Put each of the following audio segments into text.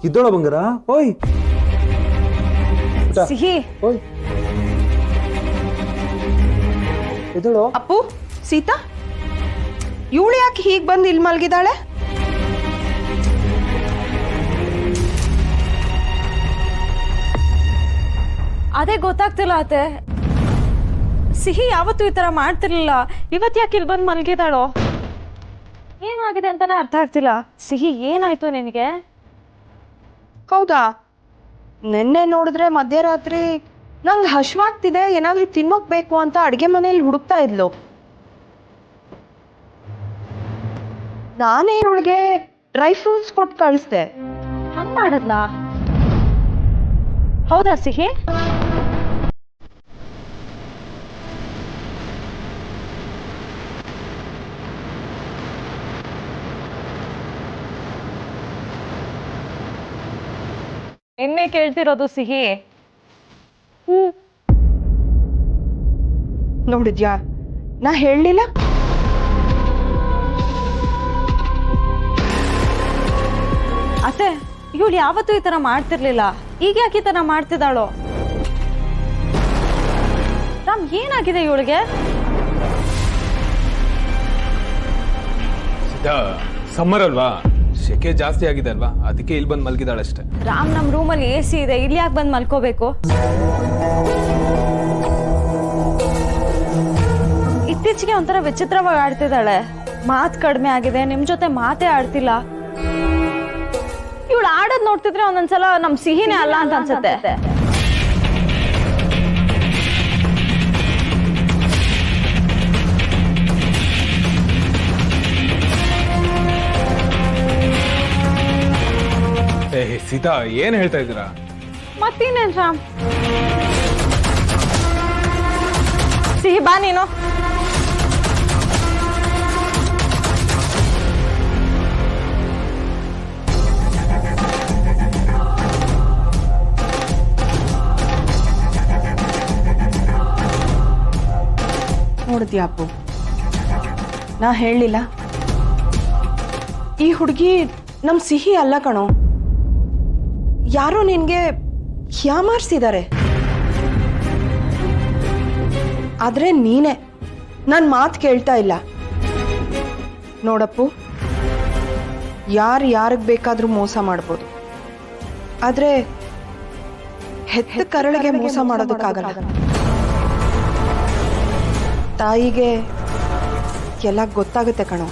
ಇದ್ದೋಳ ಬಂಗಾರ ಓಯ್ ಸಿಹಿ ಓಯ್ ಇದ್ದೋಳು ಅಪ್ಪು ಸೀತಾ ಇವಳು ಯಾಕೆ ಹೀಗೆ ಬಂದು ಇಲ್ಲಿ ಮಲಗಿದಾಳೆ? ಅದೇ ಗೊತ್ತಾಗ್ತಿಲ್ಲ ಅತ್ತೆ. ಸಿಹಿ ಯಾವತ್ತೂ ಈ ತರ ಮಾಡ್ತಿರ್ಲಿಲ್ಲ, ಇವತ್ತು ಯಾಕೆ ಇಲ್ಲಿ ಬಂದು ಮಲಗಿದಾಳೋ? ಏನಾಗಿದೆ ಅಂತಾನೆ ಅರ್ಥ ಆಗ್ತಿಲ್ಲ. ಸಿಹಿ ಏನಾಯ್ತು ನಿನಗೆ? ಹೌದಾ, ನಿನ್ನೆ ನೋಡಿದ್ರೆ ಮಧ್ಯರಾತ್ರಿ ನಂಗೆ ಹಶ್ವಾಗ್ತಿದೆ, ಏನಾದ್ರೂ ತಿನ್ನೋಕ್ ಬೇಕು ಅಂತ ಅಡ್ಗೆ ಮನೇಲಿ ಹುಡುಕ್ತಾ ಇದ್ಲು. ನಾನೇ ಅವಳಿಗೆ ಡ್ರೈ ಫ್ರೂಟ್ಸ್ ಕೊಟ್ಟು ಕಳಿಸ್ದೆ. ಹಂಗ್ ಮಾಡದ್ಲಾ? ಹೌದಾ ಸಿಹಿ? ನಿನ್ನೆ ಕೇಳ್ತಿರೋದು ಸಿಹಿ. ನೋಡಿದ್ಯಾ, ನಾ ಹೇಳಲಿಲ್ಲ? ಅತ್ತೆ, ಇವಳು ಯಾವತ್ತೂ ಈ ತರ ಮಾಡ್ತಿರ್ಲಿಲ್ಲ, ಈಗ ಯಾಕೆ ಈ ತರ ಮಾಡ್ತಿದ್ದಾಳೋ? ರಾಮ್, ಏನಾಗಿದೆ ಇವಳಿಗೆ? ಸಮ್ಮರ್ ಅಲ್ವಾ, ಸೆಕೆ ಜಾಸ್ತಿ ಆಗಿದೆ ಅಲ್ವಾ, ಅದಕ್ಕೆ ಇಲ್ಲಿ ಬಂದು ಮಲಗಿದಾಳಷ್ಟೇ. ರಾಮ್, ನಮ್ ರೂಮಲ್ಲಿ AC ಇದೆ, ಇಲ್ಲಿ ಯಾಕೆ ಬಂದು ಮಲ್ಕೋಬೇಕು? ಇತ್ತೀಚೆಗೆ ಒಂಥರ ವಿಚಿತ್ರವಾಗಿ ಆಡ್ತಿದ್ದಾಳೆ. ಮಾತ್ ಕಡಿಮೆ ಆಗಿದೆ, ನಿಮ್ ಜೊತೆ ಮಾತೇ ಆಡ್ತಿಲ್ಲ. ಇವಳು ಆಡೋದ್ ನೋಡ್ತಿದ್ರೆ ಒಂದೊಂದ್ಸಲ ನಮ್ ಸಿಹಿನೇ ಅಲ್ಲ ಅಂತ ಅನ್ಸುತ್ತೆ. ಸೀತಾ, ಏನ್ ಹೇಳ್ತಾ ಇದ್ದೀರಾ? ಮತ್ತೇನೇನ್ ರಾಮ್? ಸಿಹಿ ಬಾ ನೀನು. ನೋಡಿದ್ಯಾ ಅಪ್ಪು, ನಾ ಹೇಳಲಿಲ್ಲ? ಈ ಹುಡುಗಿ ನಮ್ ಸಿಹಿ ಅಲ್ಲ ಕಣೋ, ಯಾರೋ ನಿನ್ಗೆ ಯಾಮಾರ್ಸಿದ್ದಾರೆ. ಆದ್ರೆ ನೀನೇ ನನ್ನ ಮಾತು ಕೇಳ್ತಾ ಇಲ್ಲ. ನೋಡಪ್ಪು, ಯಾರಿಗೆ ಬೇಕಾದ್ರೂ ಮೋಸ ಮಾಡ್ಬೋದು, ಆದ್ರೆ ಹೆತ್ತ ಕರಳಿಗೆ ಮೋಸ ಮಾಡೋದಕ್ಕಾಗಲ್ಲ. ತಾಯಿಗೆ ಎಲ್ಲ ಗೊತ್ತಾಗುತ್ತೆ ಕಣೋ.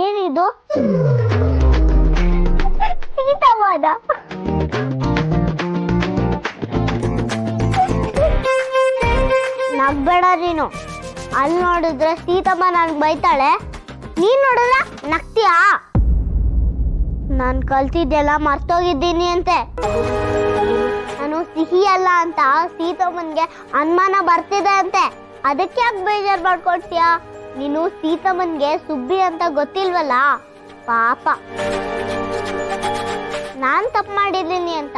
ಏನಿದು? ಸೀತಾವಾದ ನಗ್ಬೇಡ ನೀನು. ಅಲ್ಲಿ ನೋಡಿದ್ರೆ ಸೀತಮ್ಮ ನನ್ಗೆ ಬೈತಾಳೆ, ನೀನ್ ನೋಡಿದ್ರ ನಗ್ತೀಯಾ? ನಾನ್ ಕಲ್ತಿದ್ದೆಲ್ಲ ಮರ್ತೋಗಿದ್ದೀನಿ ಅಂತೆ. ನಾನು ಸಿಹಿ ಅಲ್ಲ ಅಂತ ಸೀತಮ್ಮನ್ಗೆ ಅನುಮಾನ ಬರ್ತಿದೆ ಅಂತೆ. ಅದಕ್ಕೆ ಯಾಕೆ ಬೇಜಾರು ಮಾಡ್ಕೊಳ್ತೀಯಾ? ನೀನು ಸೀತಮ್ಮನ್ಗೆ ಸುಬ್ಬಿ ಅಂತ ಗೊತ್ತಿಲ್ವಲ್ಲ, ಪಾಪ. ನಾನ್ ತಪ್ಪು ಮಾಡಿದ್ದೀನಿ ಅಂತ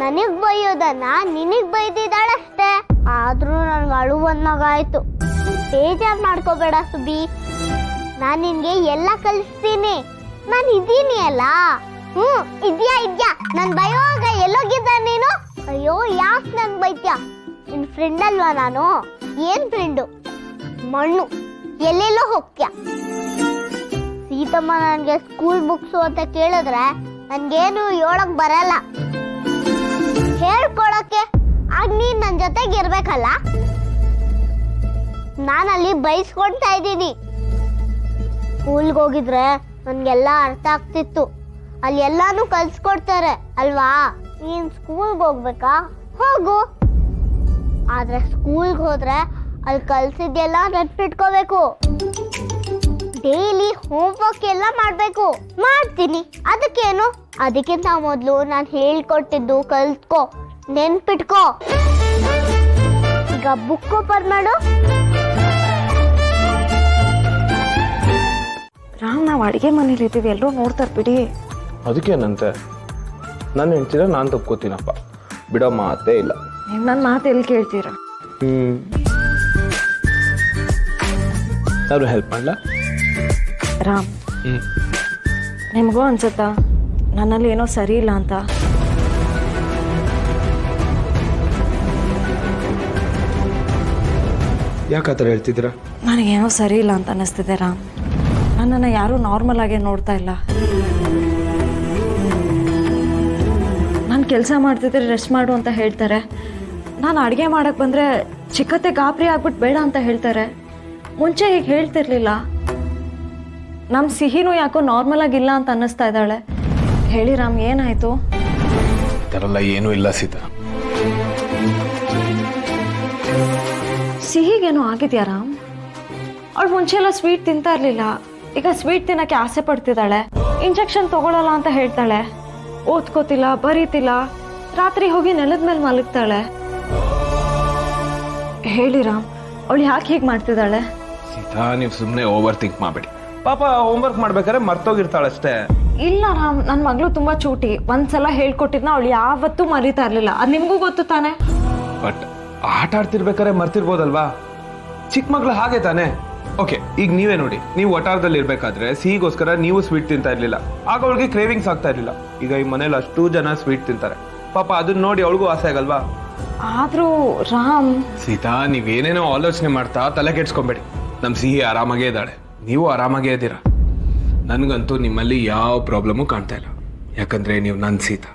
ನನಗ್ ಬೈಯೋದನ್ನ ನಿನಗ್ ಬೈದಿದ್ದಾಳಷ್ಟೇ. ಆದ್ರೂ ನನ್ಗೆ ಅಳು ಬಂದಾಗಾಯ್ತು. ಬೇಜಾರ್ ಮಾಡ್ಕೋಬೇಡ ಸುಬ್ಬಿ, ನಾನ್ ನಿನ್ಗೆ ಎಲ್ಲ ಕಲಿಸ್ತೀನಿ. ನಾನು ಇದ್ದೀನಿ ಅಲ್ಲ. ಇದ್ಯಾ ನನ್ ಬಯೋಗ ಎಲ್ಲೋಗಿದ್ದ ನೀನು? ಅಯ್ಯೋ, ಯಾಕೆ ನನ್ ಬೈತ್ಯಾ? ನಿನ್ ಫ್ರೆಂಡ್ ಅಲ್ವಾ ನಾನು? ಏನ್ ಫ್ರೆಂಡು? ಮಣ್ಣು. ಎಲ್ಲೆಲ್ಲೋ ಹೋಗ್ತ್ಯಾ? ಸೀತಮ್ಮ ನನ್ಗೆ ಸ್ಕೂಲ್ ಬುಕ್ಸು ಅಂತ ಕೇಳಿದ್ರೆ ನನ್ಗೇನು ಹೇಳಕ್ ಬರಲ್ಲ. ಹೇಳ್ಕೊಳಕ್ಕೆ ಆಗ ನೀನ್ ನನ್ ಜೊತೆಗೆ ಇರ್ಬೇಕಲ್ಲ. ನಾನಲ್ಲಿ ಬೈಸ್ಕೊಳ್ತಾ ಇದ್ದೀನಿ. ಸ್ಕೂಲ್ಗೆ ಹೋಗಿದ್ರೆ ನನ್ಗೆಲ್ಲ ಅರ್ಥ ಆಗ್ತಿತ್ತು. ಅಲ್ಲಿ ಎಲ್ಲಾನು ಕಲ್ಸ್ಕೊಡ್ತಾರೆ ಅಲ್ವಾ? ನೀನ್ ಸ್ಕೂಲ್ಗೆ ಹೋಗ್ಬೇಕಾ? ಹೋಗು. ಆದ್ರೆ ಸ್ಕೂಲ್ಗೆ ಹೋದ್ರೆ ಅಲ್ಲಿ ಕಲ್ಸಿದ್ದೆಲ್ಲ ನೆನ್ಪಿಟ್ಕೋಬೇಕು. ಡೈಲಿ ಹೋಮ್ವರ್ಕ್ ಎಲ್ಲ ಮಾಡ್ಬೇಕು. ಮಾಡ್ತೀನಿ, ಅದಕ್ಕೇನು? ಅದಕ್ಕಿಂತ ಮೊದಲು ನಾನು ಹೇಳ್ಕೊಟ್ಟಿದ್ದು ಕಲ್ತ್ಕೋ, ನೆನ್ಪಿಟ್ಕೋ. ಈಗ ಬುಕ್ ಓಪನ್ ಮಾಡು. ರಾಮ್ ನಾವು ಅಡುಗೆ ಮನೇಲಿ ಇದ್ದೀವಿ ಎಲ್ಲರೂ ನೋಡ್ತಾರೆ ಬಿಡಿ. ಅದಕ್ಕೇನಂತೆ ನಾನು ಹೇಳ್ತೀರ ನಾನು ತಪ್ಕೋತೀನಪ್ಪ, ಬಿಡೋ ಮಾತೇ ಇಲ್ಲ. ನೀವು ನನ್ನ ಮಾತು ಎಲ್ಲಿ ಕೇಳ್ತೀರಾ? ನಾನು ಹೆಲ್ಪ್ ಮಾಡಲ? ರಾಮ್, ನಿಮಗೂ ಅನ್ಸುತ್ತಾ ನನ್ನಲ್ಲಿ ಏನೋ ಸರಿ ಇಲ್ಲ ಅಂತ? ಯಾಕೆ ಆ ಥರ ಹೇಳ್ತಿದ್ದೀರಾ? ನನಗೇನೋ ಸರಿ ಇಲ್ಲ ಅಂತ ಅನ್ನಿಸ್ತಿದೆ ರಾಮ್. ನನ್ನನ್ನು ಯಾರೂ ನಾರ್ಮಲ್ ಆಗೇ ನೋಡ್ತಾ ಇಲ್ಲ. ನಾನು ಕೆಲಸ ಮಾಡ್ತಿದ್ರೆ ರೆಸ್ಟ್ ಮಾಡು ಅಂತ ಹೇಳ್ತಾರೆ. ನಾನು ಅಡುಗೆ ಮಾಡೋಕ್ಕೆ ಬಂದರೆ ಚಿಕ್ಕತ್ತೆ ಗಾಬರಿ ಆಗ್ಬಿಟ್ಟು ಬೇಡ ಅಂತ ಹೇಳ್ತಾರೆ. ಮುಂಚೆ ಹೀಗೆ ಹೇಳ್ತಿರ್ಲಿಲ್ಲ. ನಮ್ಮ ಸಿಹಿನೂ ಯಾಕೋ ನಾರ್ಮಲ್ ಆಗಿಲ್ಲ ಅಂತ ಅನ್ನಿಸ್ತಾ ಇದ್ದಾಳೆ. ಹೇಳಿ ರಾಮ್, ಏನಾಯಿತು? ಈ ಥರ ಎಲ್ಲ ಏನೂ ಇಲ್ಲ ಸೀತಾ. ಸಿಹಿಗೇನೋ ಆಗಿದೆಯಾ ರಾಮ್? ಅವಳು ಮುಂಚೆ ಎಲ್ಲ ಸ್ವೀಟ್ ತಿಂತಾ ಇರಲಿಲ್ಲ, ಈಗ ಸ್ವೀಟ್ ತಿನ್ನೋಕ್ಕೆ ಆಸೆ ಪಡ್ತಿದ್ದಾಳೆ. ಇಂಜೆಕ್ಷನ್ ತಗೊಳ್ಳಲ್ಲ ಅಂತ ಹೇಳ್ತಾಳೆ. ಓದ್ಕೋತಿಲ್ಲ, ಬರೀತಿಲ್ಲ, ರಾತ್ರಿ ಹೋಗಿ ನೆಲದ ಮೇಲೆ ಮಲಗ್ತಾಳೆ. ಹೇಳಿ ರಾಮ್, ಅವಳು ಯಾಕೆ ಹೀಗೆ ಮಾಡ್ತಿದ್ದಾಳೆ? ಸೀತಾ, ನೀವು ಸುಮ್ಮನೆ ಓವರ್ ಥಿಂಕ್ ಮಾಡಬೇಡಿ. ಪಾಪ ಹೋಮ್ವರ್ಕ್ ಮಾಡ್ಬೇಕಾದ್ರೆ ಮರ್ತೋಗಿರ್ತಾಳಷ್ಟೇ. ಇಲ್ಲ ರಾಮ್, ನನ್ನ ಮಗಳು ತುಂಬ ಚೂಟಿ. ಒಂದ್ಸಲ ಹೇಳ್ಕೊಟ್ಟಿದ್ನ ಅವಳು ಯಾವತ್ತೂ ಮರೀತಾ ಇರಲಿಲ್ಲ. ಅದು ನಿಮಗೂ ಗೊತ್ತು ತಾನೆ. ಬಟ್ ಆಟ ಆಡ್ತಿರ್ಬೇಕಾದ್ರೆ ಮರ್ತಿರ್ಬೋದಲ್ವಾ? ಚಿಕ್ಕ ಮಗಳು ಹಾಗೆ ತಾನೆ. ಓಕೆ, ಈಗ ನೀವೇ ನೋಡಿ, ನೀವು ಒಟಾರದಲ್ಲಿ ಇರ್ಬೇಕಾದ್ರೆ ಸಿಹಿಗೋಸ್ಕರ ನೀವು ಸ್ವೀಟ್ ತಿಂತಾ ಇರ್ಲಿಲ್ಲ, ಆಗ ಅವಳಿಗೆ ಕ್ರೇವಿಂಗ್ಸ್ ಆಗ್ತಾ ಇರ್ಲಿಲ್ಲ. ಈಗ ಈ ಮನೇಲಿ ಅಷ್ಟು ಜನ ಸ್ವೀಟ್ ತಿಂತಾರೆ, ಪಾಪ ಅದನ್ನ ನೋಡಿ ಅವಳಿಗೂ ಆಸೆ ಆಗಲ್ವಾ? ಆದ್ರೂ ರಾಮ್, ಸೀತಾ, ನೀವೇನೇನೋ ಆಲೋಚನೆ ಮಾಡ್ತಾ ತಲೆ ಕೆಡ್ಸ್ಕೊಂಬೇಡಿ. ನಮ್ಮ ಸಿಹಿ ಆರಾಮಾಗೇ ಇದ್ದಾಳೆ, ನೀವು ಆರಾಮಾಗೇ ಇದ್ದೀರಾ. ನನಗಂತೂ ನಿಮ್ಮಲ್ಲಿ ಯಾವ ಪ್ರಾಬ್ಲಮ್ಮು ಕಾಣ್ತಾ ಇಲ್ಲ, ಯಾಕಂದ್ರೆ ನೀವು ನನ್ನ ಸೀತಾ.